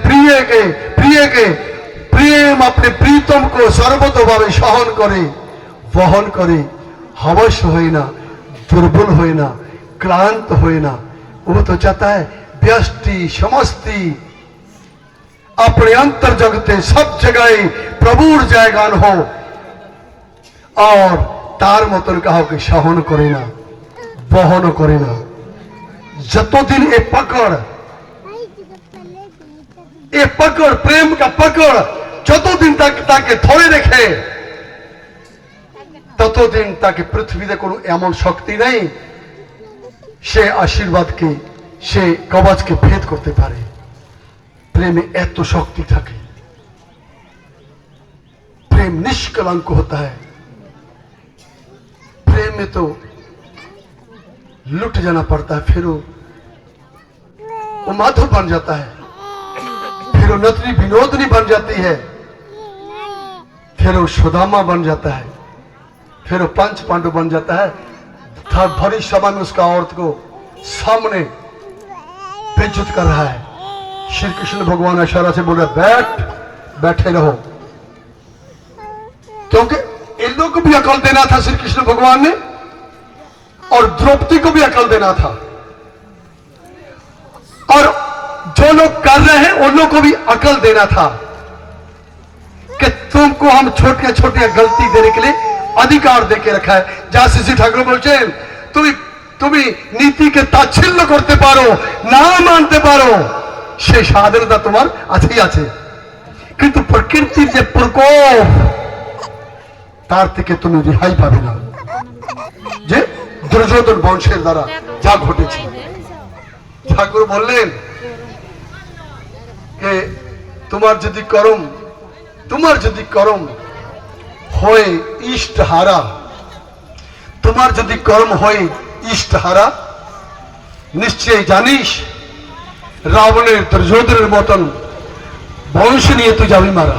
প্রিয়কে প্রেম अपने प्रीतम को सर्वतोभावे सहन करे वहन करे हवश होए ना दुर्बल होए ना क्लांत होए ना। वो तो चाहता है व्यष्टि समस्ती अपने अंतर जगते सब जगह प्रभुर जयगान हो और तार मतन कहो कि सहन करे ना बहन करे ना। जतो दिन ये पकड़ प्रेम का पकड़ जतो दिन तक ताके धरे रेखे ततो दिन ताके पृथ्वीते कोनो एमन शक्ति नहीं से आशीर्वाद के से कवच के भेद करते पारे। प्रेमे एत शक्ति थाके प्रेम निष्कलंक होता है। प्रेम में तो लुट जाना पड़ता है फिर वो माधव बन जाता है फिर वो नतनी विनोदनी बन जाती है फिर वो सुदामा बन जाता है फिर वो पंच पांडु बन जाता है। भरी सभा में उसका औरत को सामने बेइज्जत कर रहा है। श्री कृष्ण भगवान इशारा से बोल रहे बैठे रहो क्योंकि इन लोगों को भी अकल देना था श्री कृष्ण भगवान ने और द्रौपदी को भी अकल देना था और जो लोग कर रहे हैं उन लोगों को भी अकल देना था कि तुमको हम छोटी छोटी गलती देने के लिए अधिकार देके रखा है। जहां श्री ठाकुर बोलते তুমি নীতি কে তাচ্ছিল্য করতে পারো না মানতে পারো সেই স্বাধীনতা তোমার আছেই আছে কিন্তু প্রকৃতির যে প্রকোপ তার থেকে তুমি রেহাই পাবে না যে দুর্যোধন বংশের দ্বারা যা ঘটেছে। ঠাকুর বললেন যে তোমার যদি করম হয় ইষ্টহারা তোমার যদি কর্ম হয় ইষ্টহারা নিশ্চয় জানিস রাবণের দুর্যোধনের মতন বংশ নিয়ে তুই যাবি মারা।